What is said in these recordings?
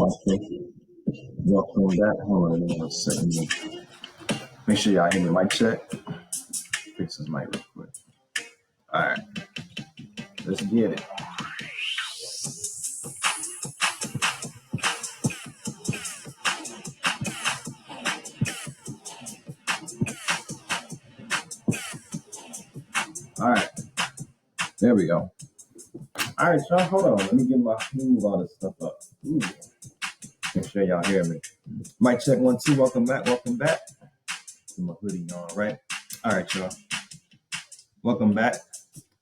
Okay. Welcome back. Hold on 1 second. Make sure y'all hear me. Mic check. Fix this mic real quick. All right. Let's get it. All right. There we go. All right, y'all. Hold on. Let me move all this stuff up. Ooh. Make sure y'all hear me. Mic check 1 2. Welcome back. Welcome back. Put my hoodie on, right? All right, y'all. Welcome back.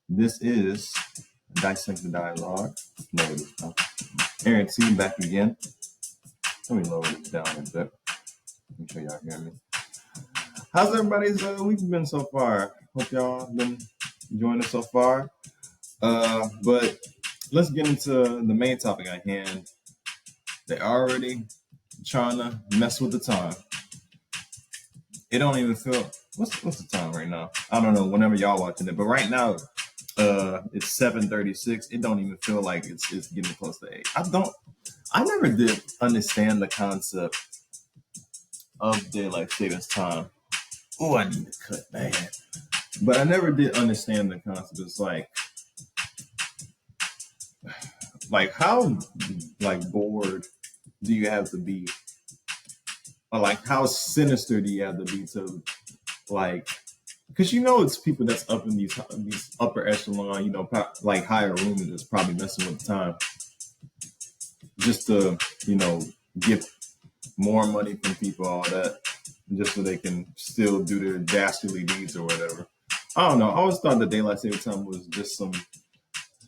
This is Dissect the Dialogue. Lower this down. Aaron T back again. Let me lower this down a bit. Make sure y'all hear me. How's everybody's week been so far? Hope y'all been enjoying it so far. But let's get into the main topic at hand. They're already trying to mess with the time. It don't even feel what's the time right now? I don't know. Whenever y'all watching it, but right now, it's 7:36. It don't even feel like it's getting close to 8. I never did understand the concept of daylight savings time. Oh, I need to cut, man. But I never did understand the concept. It's like how bored do you have to be, or like how sinister do you have to be to because it's people that's up in these upper echelon, like higher rooms that's probably messing with the time just to get more money from people, all that, just so they can still do their dastardly deeds or whatever. I don't know. I always thought the daylight saving time was just some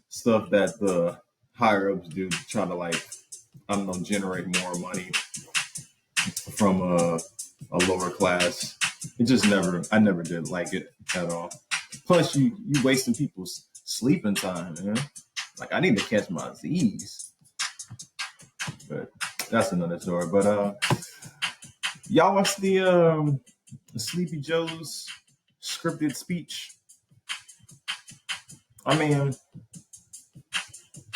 stuff that the higher ups do to try to generate more money from a lower class. I never did like it at all. Plus, you wasting people's sleeping time, man. Like, I need to catch my Z's. But that's another story. But y'all watch the Sleepy Joe's scripted speech? I mean,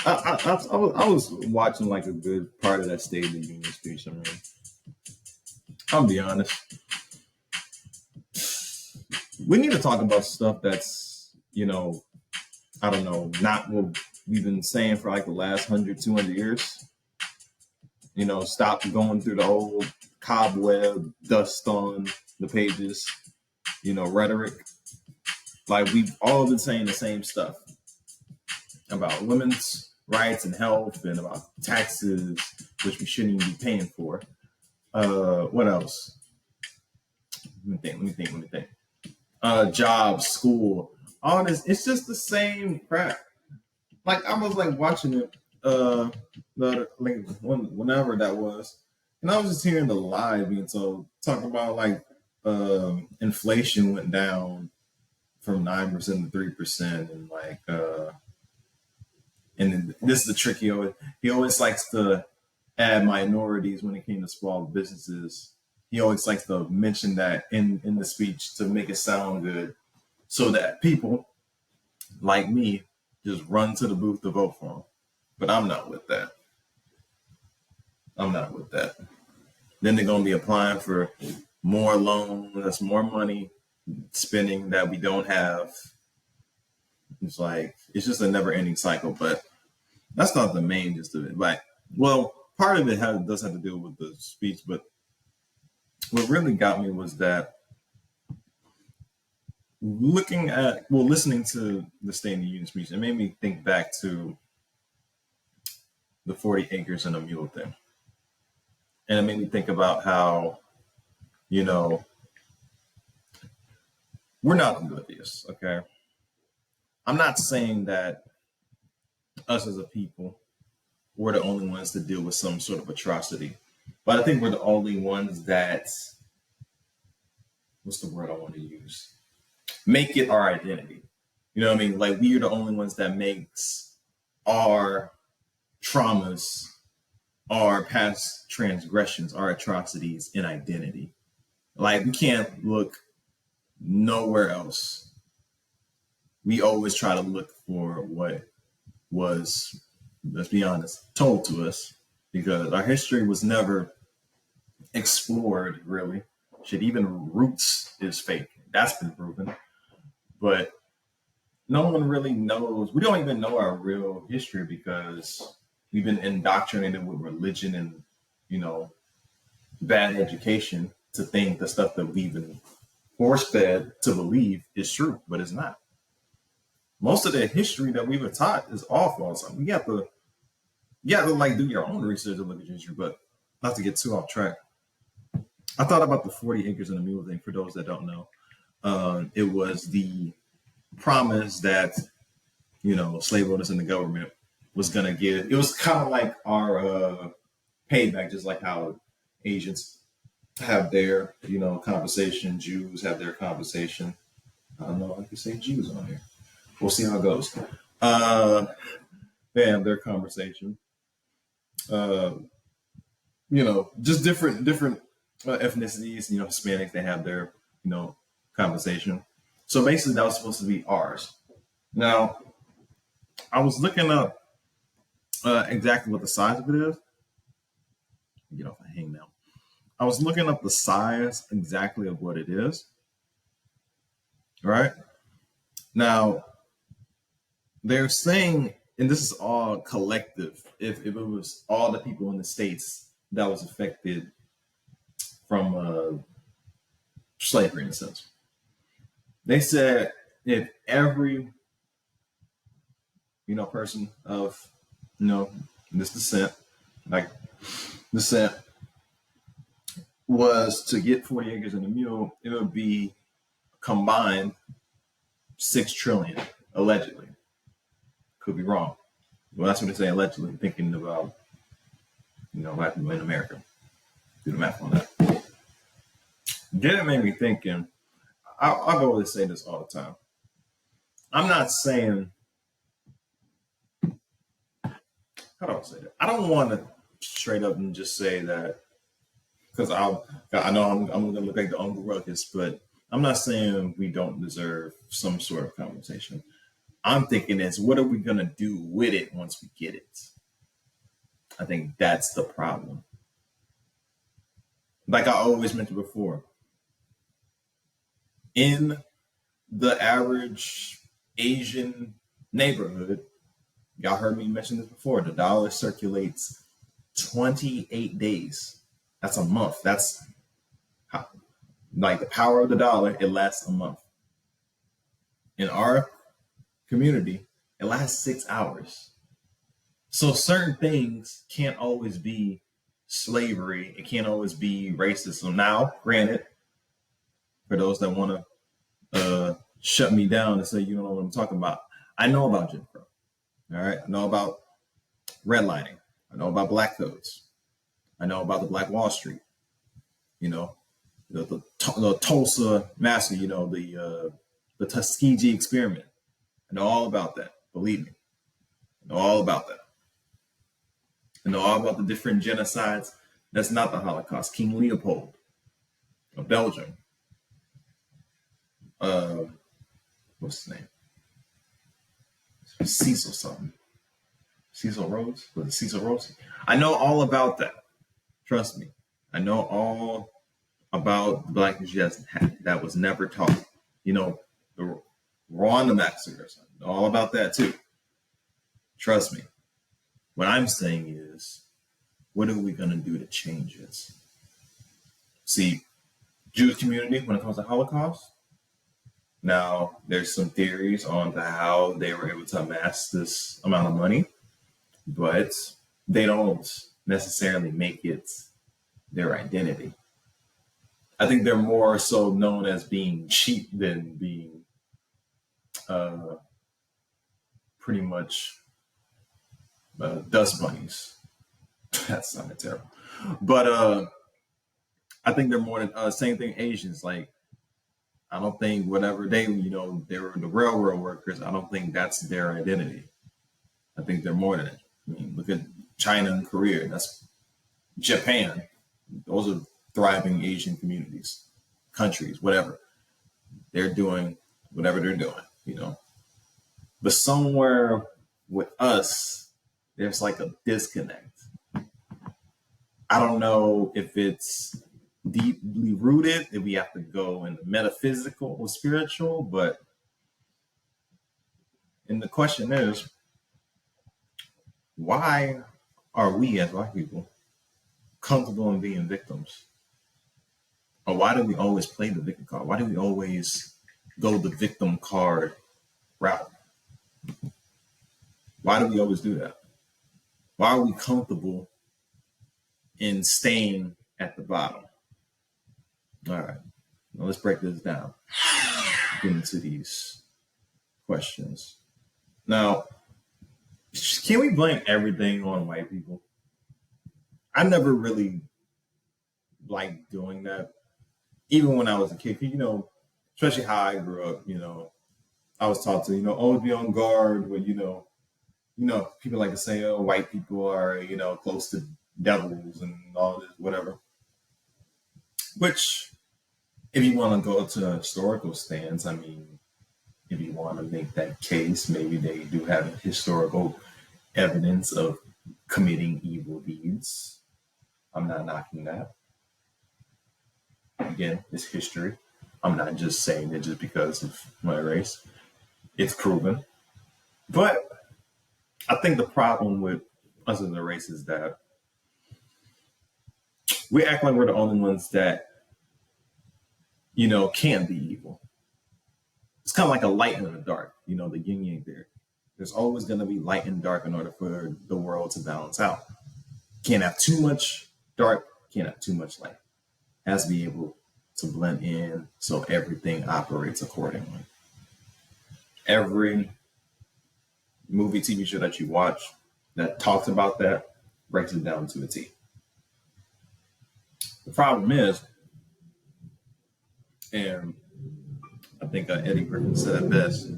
I was watching like a good part of that State of the Union speech. I mean, I'll be honest. We need to talk about stuff that's, I don't know, not what we've been saying for like the last 100, 200 years. Stop going through the old cobweb, dust on the pages, rhetoric. Like, we've all been saying the same stuff about women's rights and health and about taxes, which we shouldn't even be paying for. What else? Let me think. Jobs, school, all this. It's just the same crap. Like, I was like watching it, whenever that was, and I was just hearing the lie being told, talking about like inflation went down from 9% to 3%, and and then this is the trick. He always likes to add minorities when it came to small businesses. He always likes to mention that in the speech to make it sound good, so that people like me just run to the booth to vote for him. But I'm not with that. Then they're going to be applying for more loans. That's more money spending that we don't have. It's just a never-ending cycle. But that's not the main gist of it. Part of it does have to do with the speech, but what really got me was that listening to the State of the Union speech, it made me think back to the 40 acres and a mule thing. And it made me think about how, we're not oblivious, okay? I'm not saying that us as a people, we're the only ones to deal with some sort of atrocity. But I think we're the only ones that, what's the word I want to use? Make it our identity. You know what I mean? Like, we are the only ones that makes our traumas, our past transgressions, our atrocities an identity. Like, we can't look nowhere else. We always try to look for what was, let's be honest, told to us. because our history was never explored really. Shit, even roots is fake. That's been proven. But no one really knows. We don't even know our real history because we've been indoctrinated with religion and, you know, bad education to think the stuff that we've been force fed to believe is true, but it's not. Most of the history that we were taught is all false. I mean, you have to like do your own research and look at history, but not to get too off track. I thought about the 40 acres and a mule thing for those that don't know. It was the promise that, you know, slave owners and the government was going to give. It was kind of like our payback, just like how Asians have their, you know, compensation. Jews have their compensation. I don't know if I can say Jews on here. We'll see how it goes. They have their conversation. You know, just different ethnicities. You know, Hispanics, they have their, you know, conversation. So basically, that was supposed to be ours. Now, I was looking up exactly what the size of it is. Get off my hang now. I was looking up the size exactly of what it is. Right now, they're saying, and this is all collective. If it was all the people in the states that was affected from slavery, in a sense, they said if every, you know, person of, you know, this descent, like descent, was to get 40 acres and a mule, it would be combined 6 trillion, allegedly. Could be wrong. Well, that's what they say, allegedly, thinking about, you know, black people in America. Do the math on that. Then it made me thinking, I'll go and say this all the time. I'm not saying, how do I say that? I don't want to straight up and just say that, because I know I'm going to look like the Uncle Ruckus, but I'm not saying we don't deserve some sort of compensation. I'm thinking is, what are we going to do with it once we get it? I think that's the problem. Like I always mentioned before, in the average Asian neighborhood, y'all heard me mention this before, the dollar circulates 28 days. That's a month. That's how, like the power of the dollar, it lasts a month. In our community, it lasts 6 hours. So certain things can't always be slavery. It can't always be racism. Now, granted, for those that want to shut me down and say you don't know what I'm talking about, I know about Jim Crow. All right, I know about redlining. I know about black codes. I know about the Black Wall Street. You know, the Tulsa massacre. You know, the Tuskegee experiment. I know all about that. Believe me, I know all about that. I know all about the different genocides. That's not the Holocaust. King Leopold of Belgium. What's his name? Cecil something. Cecil Rhodes? Was it Cecil Rhodes? I know all about that. Trust me. I know all about the Black History that was never taught. You know, the Rwanda massacres. I know all about that too. Trust me. What I'm saying is, what are we going to do to change this? See, Jewish community, when it comes to Holocaust, now there's some theories on how they were able to amass this amount of money, but they don't necessarily make it their identity. I think they're more so known as being cheap than being pretty much dust bunnies. That sounded terrible. But I think they're more than same thing Asians. Like, I don't think whatever they, you know, they were the railroad workers. I don't think that's their identity. I think they're more than it. I mean, look at China and Korea. That's Japan. Those are thriving Asian communities, countries, whatever. They're doing whatever they're doing, you know. But somewhere with us, there's like a disconnect. I don't know if it's deeply rooted, if we have to go in the metaphysical or spiritual, and the question is, why are we as Black people comfortable in being victims? Or why do we always play the victim card? Why do we always go the victim card route? Why do we always do that? Why are we comfortable in staying at the bottom? All right, now let's break this down. Get into these questions. Now, can we blame everything on white people? I never really liked doing that. Even when I was a kid, especially how I grew up, I was taught to, always be on guard when, people like to say, oh, white people are, close to devils and all this, whatever. Which, if you want to go to a historical stance, I mean, if you want to make that case, maybe they do have historical evidence of committing evil deeds. I'm not knocking that. Again, it's history. I'm not just saying it just because of my race. It's proven. But I think the problem with us as a race is that we act like we're the only ones that, can be evil. It's kind of like a light and a dark, the yin yang there. There's always going to be light and dark in order for the world to balance out. Can't have too much dark, can't have too much light. Has to be able to blend in so everything operates accordingly. Every movie, TV show that you watch that talks about that breaks it down to a T. The problem is, and I think Eddie Griffin said it best,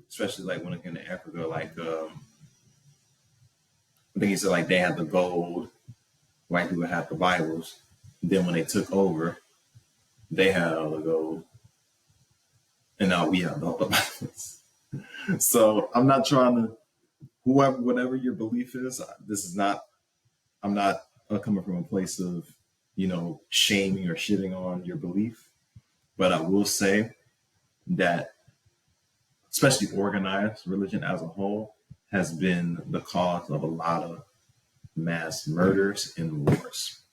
especially like when it came to Africa, like I think he said like they had the gold, white people had the Bibles. Then when they took over, they had all the gold, and now we have all the Bibles. So I'm not trying to, whatever your belief is, I'm not coming from a place of, shaming or shitting on your belief. But I will say that, especially organized religion as a whole, has been the cause of a lot of mass murders and wars.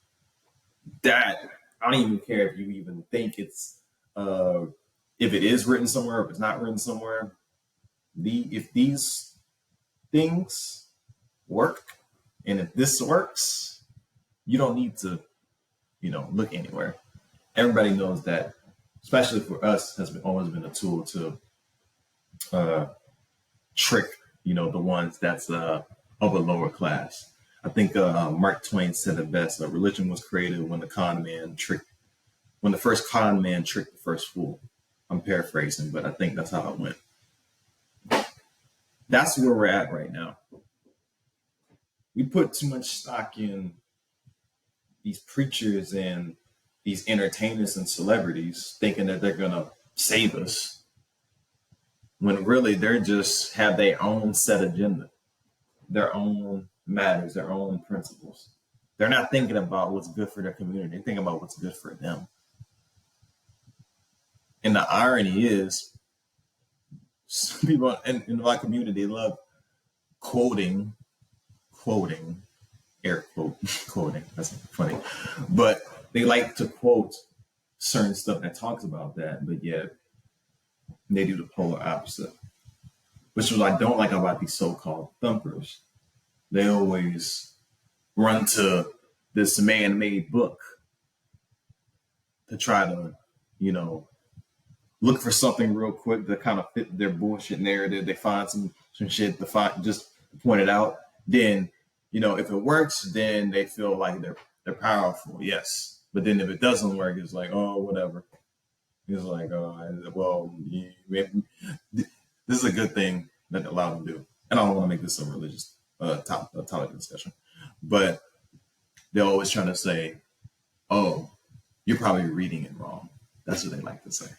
That, I don't even care if you even think it's, if it is written somewhere, if it's not written somewhere. If these things work, and if this works, you don't need to, look anywhere. Everybody knows that, especially for us, has always been a tool to trick, the ones that's of a lower class. I think Mark Twain said it best. Religion was created when the first con man tricked the first fool. I'm paraphrasing, but I think that's how it went. That's where we're at right now. We put too much stock in these preachers and these entertainers and celebrities thinking that they're going to save us, when really they're just have their own set agenda, their own matters, their own principles. They're not thinking about what's good for their community. They're thinking about what's good for them. And the irony is, some people in my community love quoting, air quote, quoting. That's funny. But they like to quote certain stuff that talks about that, but yet they do the polar opposite. Which is what I don't like about these so-called thumpers. They always run to this man-made book to try to, look for something real quick to kind of fit their bullshit narrative. They find some shit to just point it out. Then, if it works, then they feel like they're powerful. Yes. But then if it doesn't work, it's like, oh, whatever. It's like, well, this is a good thing that allowed them to do. And I don't want to make this a religious topic discussion, but they're always trying to say, oh, you're probably reading it wrong. That's what they like to say.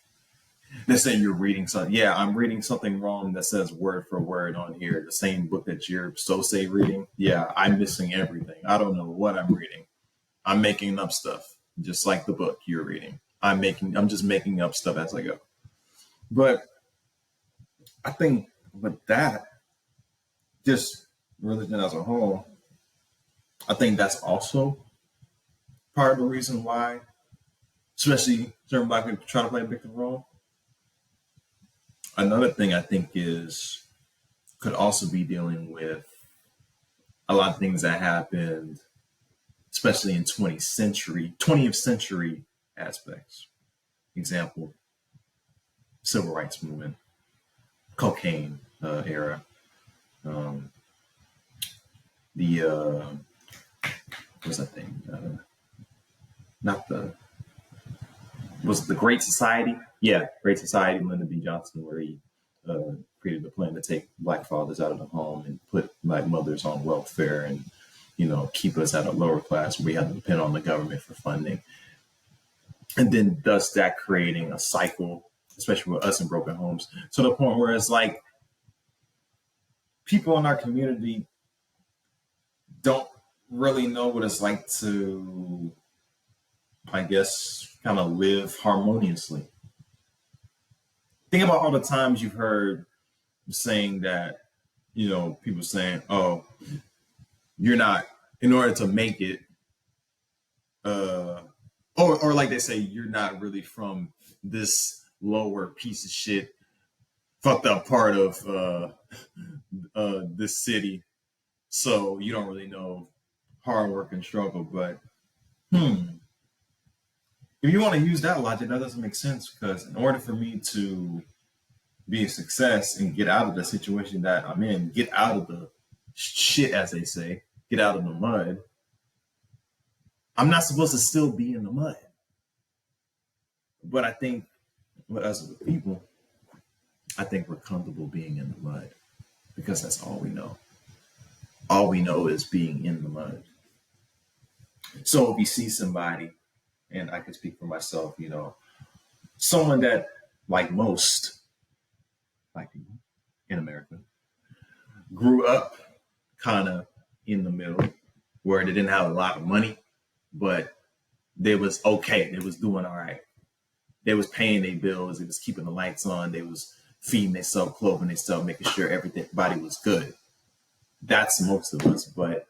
Let's say you're reading something. Yeah, I'm reading something wrong that says word for word on here. The same book that you're so say reading. Yeah, I'm missing everything. I don't know what I'm reading. I'm making up stuff, just like the book you're reading. I'm just making up stuff as I go. But I think with that, just religion as a whole, I think that's also part of the reason why, especially certain black people try to play a bigger role. Another thing I think is could also be dealing with a lot of things that happened, especially in 20th century aspects. Example, civil rights movement, cocaine era, um, the what's that thing? Not the was it the Great Society? Yeah, Great Society. Lyndon B. Johnson, where he created a plan to take black fathers out of the home and put black mothers on welfare and keep us at a lower class where we have to depend on the government for funding, and then thus that creating a cycle, especially with us in broken homes, to the point where it's like people in our community don't really know what it's like to, I guess, kind of live harmoniously. Think about all the times you've heard saying that, people saying, oh, you're not, in order to make it, or like they say, you're not really from this lower piece of shit, fucked up part of this city. So you don't really know hard work and struggle. But if you want to use that logic, that doesn't make sense, because in order for me to be a success and get out of the situation that I'm in, get out of the shit, as they say, get out of the mud, I'm not supposed to still be in the mud. But I think with us as a people, I think we're comfortable being in the mud because that's all we know. All we know is being in the mud. So if you see somebody, and I can speak for myself, someone that, like most black people in America, grew up kind of in the middle where they didn't have a lot of money, but they was okay. They was doing all right. They was paying their bills. They was keeping the lights on. They was feeding themselves, clothing themselves, making sure everybody was good. That's most of us. But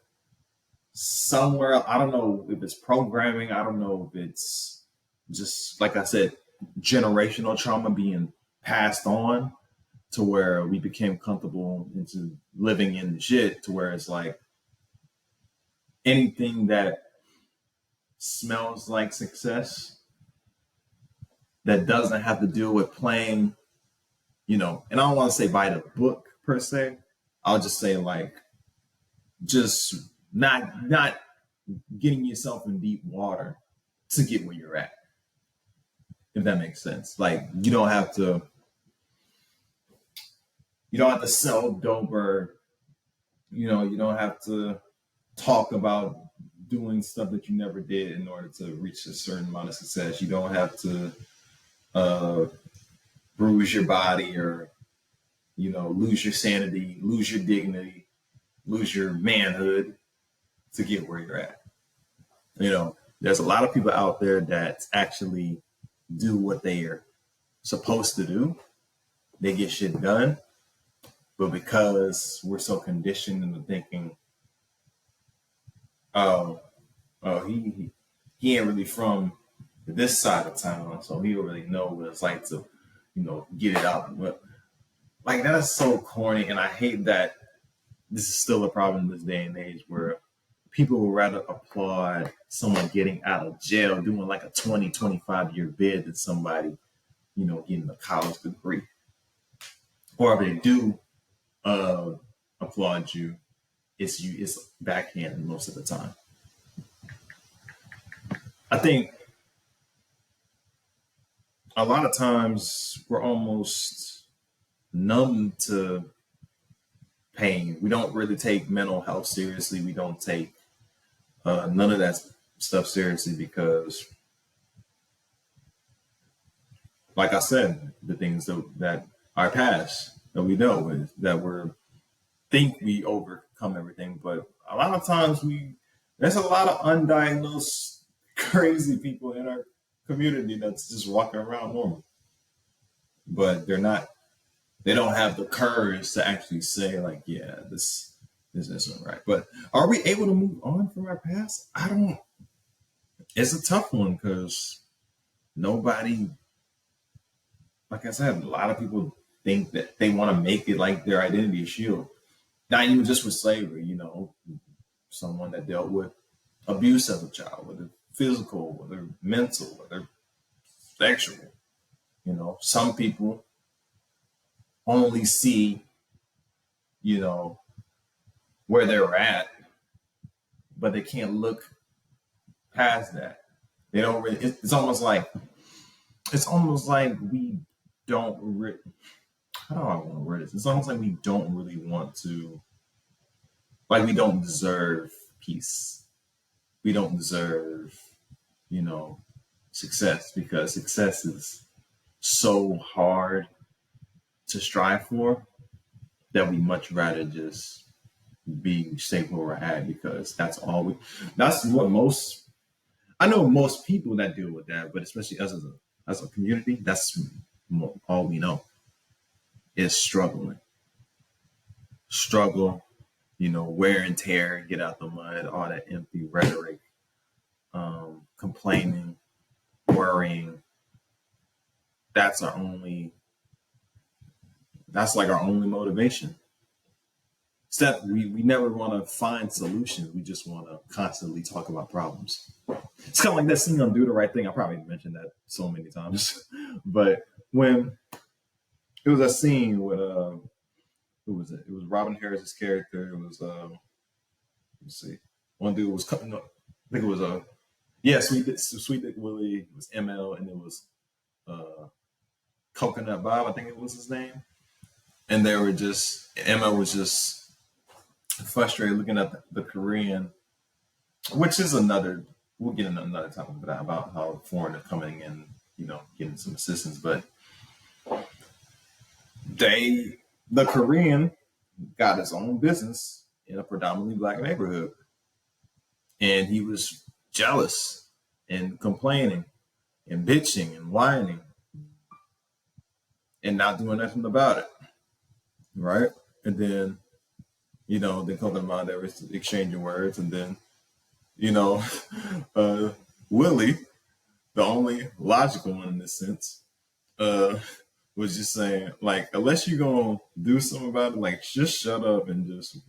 somewhere, I don't know if it's programming. I don't know if it's just, like I said, generational trauma being passed on to where we became comfortable into living in the shit, to where it's like anything that smells like success that doesn't have to do with playing, and I don't want to say by the book per se. I'll just say like just not getting yourself in deep water to get where you're at. If that makes sense. Like you don't have to sell dope, or you don't have to talk about doing stuff that you never did in order to reach a certain amount of success. You don't have to bruise your body, or lose your sanity, lose your dignity, lose your manhood to get where you're at. There's a lot of people out there that actually do what they are supposed to do. They get shit done, but because we're so conditioned into thinking, oh, he ain't really from this side of town, so he don't really know what it's like to, get it out. But like that's so corny, and I hate that this is still a problem in this day and age where people would rather applaud someone getting out of jail, doing like a 25-year bid, than somebody, getting a college degree. Or if they do applaud you, it's backhanded most of the time. I think a lot of times we're almost numb to pain. We don't really take mental health seriously. We don't take none of that stuff seriously, because like I said, the things that our past that we dealt with, that we're think we overcome everything, but a lot of times there's a lot of undiagnosed crazy people in our community that's just walking around normal, but they don't have the courage to actually say like, yeah, this isn't right. But are we able to move on from our past? I don't. It's a tough one because nobody, like I said, a lot of people think that they want to make it like their identity shield. Not even just with slavery, someone that dealt with abuse as a child, whether physical, whether mental, whether sexual. Some people only see, you know, where they're at, but they can't look past that. They don't really. It's almost like we don't. How do I want to word this? It's almost like we don't really want to. Like we don't deserve peace. We don't deserve, success, because success is so hard to strive for that we much rather just be safe where we're at, because that's what I know most people that deal with that, but especially us as a community, that's all we know is struggle, wear and tear, get out the mud, all that empty rhetoric, complaining, worrying. That's like our only motivation. Steph, we never want to find solutions. We just want to constantly talk about problems. It's kind of like that scene on Do the Right Thing. I probably mentioned that so many times, but when it was a scene with who was it? It was Robin Harris's character. It was let's see, one dude was cutting up. I think it was Sweet Dick Willie. It was ML, and it was Coconut Bob. I think it was his name. And ML was just frustrated looking at the Korean, which is we'll get into another topic about how foreigners coming in, getting some assistance. But the Korean got his own business in a predominantly black neighborhood. And he was jealous and complaining and bitching and whining and not doing nothing about it. Right? And then, they're talking about they were exchanging words, and then, Willie, the only logical one in this sense, was just saying, like, unless you're gonna do something about it, like, just shut up and just,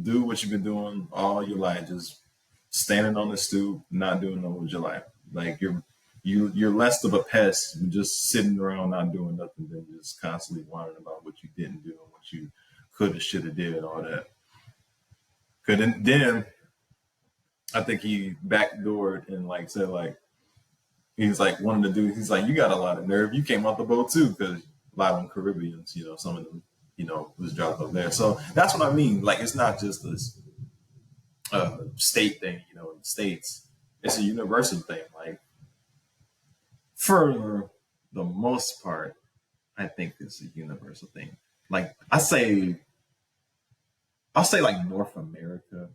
do what you've been doing all your life, just standing on the stoop, not doing nothing with your life. Like you're less of a pest, just sitting around not doing nothing than just constantly whining about what you didn't do and what you could have, should have did, all that. Then I think he backdoored and like said like he's like one of the dudes. He's like, you got a lot of nerve. You came off the boat too, because a lot of them Caribbeans, some of them, was dropped up there. So that's what I mean. Like it's not just this state thing, in the States. It's a universal thing. Like for the most part, I think it's a universal thing. Like I'll say like North America,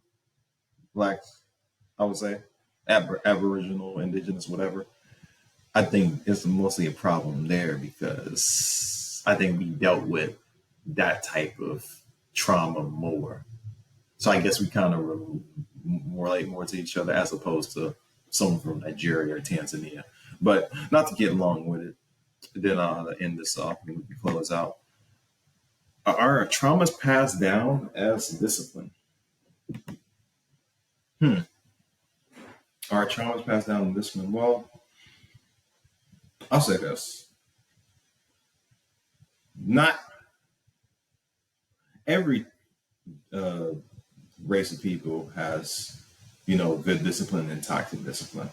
blacks, I would say, Aboriginal, indigenous, whatever. I think it's mostly a problem there because I think we dealt with that type of trauma more. So I guess we kind of relate more to each other as opposed to someone from Nigeria or Tanzania. But not to get long with it, then I'll end this off and we can close out. Are traumas passed down as discipline? Are traumas passed down as discipline? Well, I'll say this. Not every race of people has, good discipline and toxic discipline.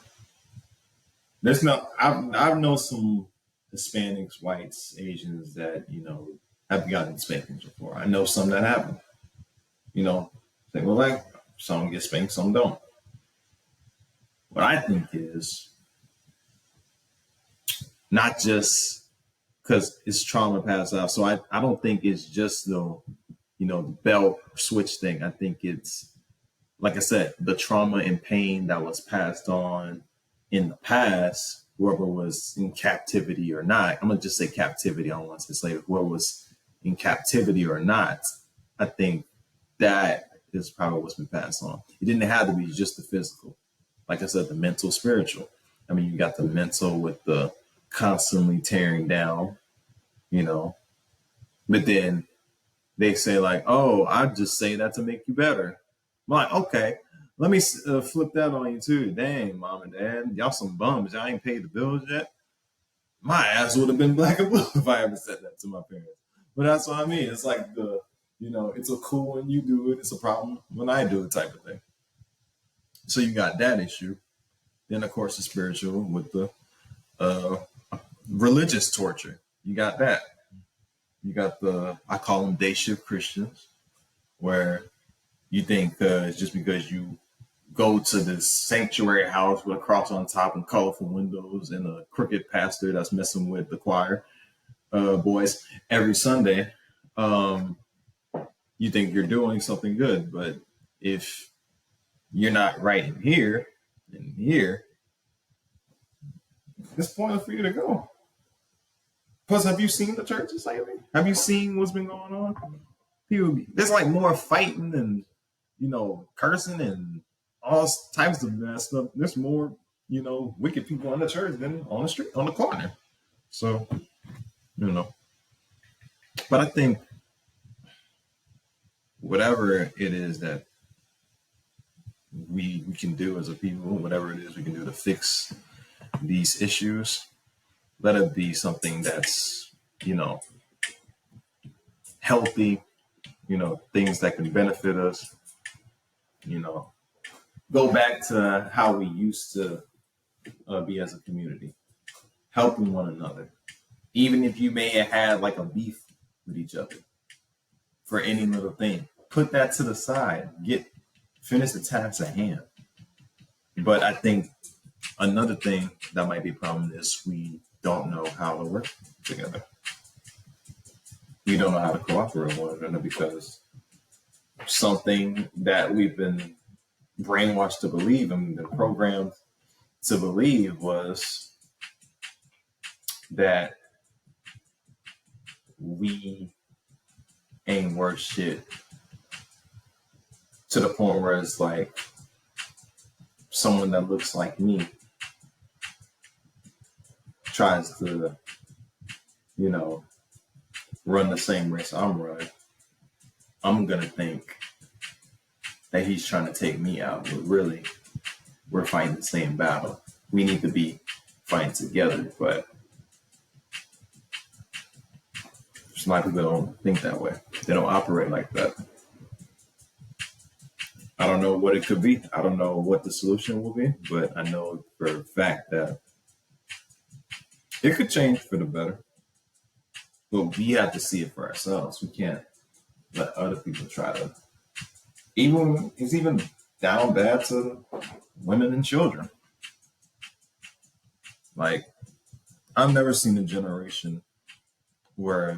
I've known some Hispanics, whites, Asians that, have gotten spankings before. I know some that haven't. Say, well, like some get spanked, some don't. What I think is not just because it's trauma passed off. So I don't think it's just the belt switch thing. I think it's, like I said, the trauma and pain that was passed on in the past, whoever was in captivity or not. I'm gonna just say captivity. I don't want to say slavery. Whoever was in captivity or not, I think that is probably what's been passed on. It didn't have to be just the physical. Like I said, the mental, spiritual. I mean, you got the mental with the constantly tearing down, but then they say like, "Oh, I just say that to make you better." I'm like, okay, let me flip that on you too. Dang, mom and dad, y'all some bums. Y'all ain't paid the bills yet. My ass would have been black and blue if I ever said that to my parents. But that's what I mean. It's like it's a cool when you do it. It's a problem when I do it type of thing. So you got that issue. Then of course the spiritual with the uh, religious torture. You got that. You got I call them day shift Christians, where you think just because you go to this sanctuary house with a cross on top and colorful windows and a crooked pastor that's messing with the choir boys every Sunday, you think you're doing something good. But if you're not right in here and here, it's pointless for you to go. Plus, have you seen the churches lately? Have you seen what's been going on? There's like more fighting and cursing and all types of bad stuff. There's more wicked people in the church than on the street, on the corner. So but I think whatever it is that we can do as a people, whatever it is we can do to fix these issues, let it be something that's healthy, things that can benefit us, go back to how we used to be as a community, helping one another, even if you may have had like a beef with each other for any little thing. Put that to the side. Finish the task at hand. But I think another thing that might be a problem is we don't know how to work together. We don't know how to cooperate with one another because something that we've been brainwashed to believe and been programmed to believe was that we ain't worth shit, to the point where it's like someone that looks like me tries to, run the same race I'm running. I'm going to think that he's trying to take me out, but really we're fighting the same battle. We need to be fighting together, but a lot of people don't think that way. They don't operate like that. I don't know what it could be. I don't know what the solution will be, but I know for a fact that it could change for the better. But we have to see it for ourselves. We can't let other people try to. It's even down bad to women and children. Like, I've never seen a generation where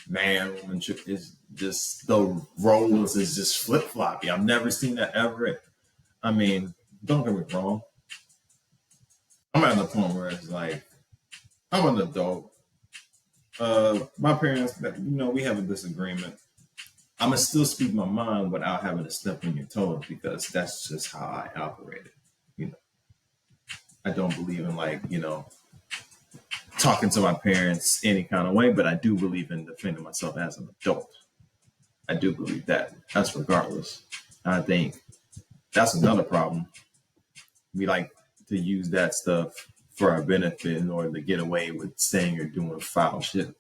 man, woman is just, the roles is just flip floppy. I've never seen that ever. I mean, don't get me wrong. I'm at the point where it's like, I'm an adult. My parents, we have a disagreement. I'm gonna still speak my mind without having to step on your toes because that's just how I operated. I don't believe in talking to my parents any kind of way, but I do believe in defending myself as an adult. I do believe that. That's regardless. I think that's another problem. We like to use that stuff for our benefit in order to get away with saying you're doing foul shit.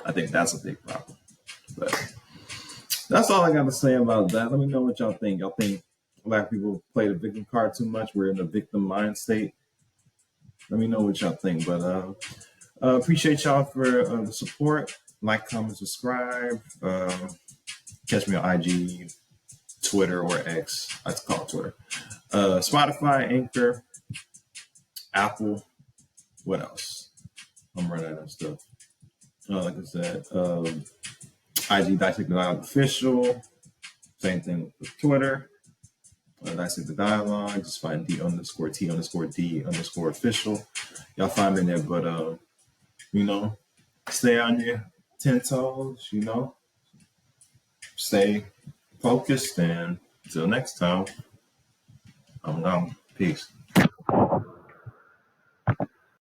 I think that's a big problem. But that's all I got to say about that. Let me know what y'all think. Y'all think black people play the victim card too much? We're in a victim mind state. Let me know what y'all think. But appreciate y'all for the support. Like, comment, subscribe. Catch me on IG, Twitter, or X. I call it Twitter. Spotify, Anchor, Apple. What else? I'm running out of stuff. Like I said, IG Dissect the Dialogue Official. Same thing with Twitter. Dissect the Dialogue. Just find D_T_D_official. Y'all find me in there, but stay on your 10 toes, stay focused, and until next time, I'm gone. Peace.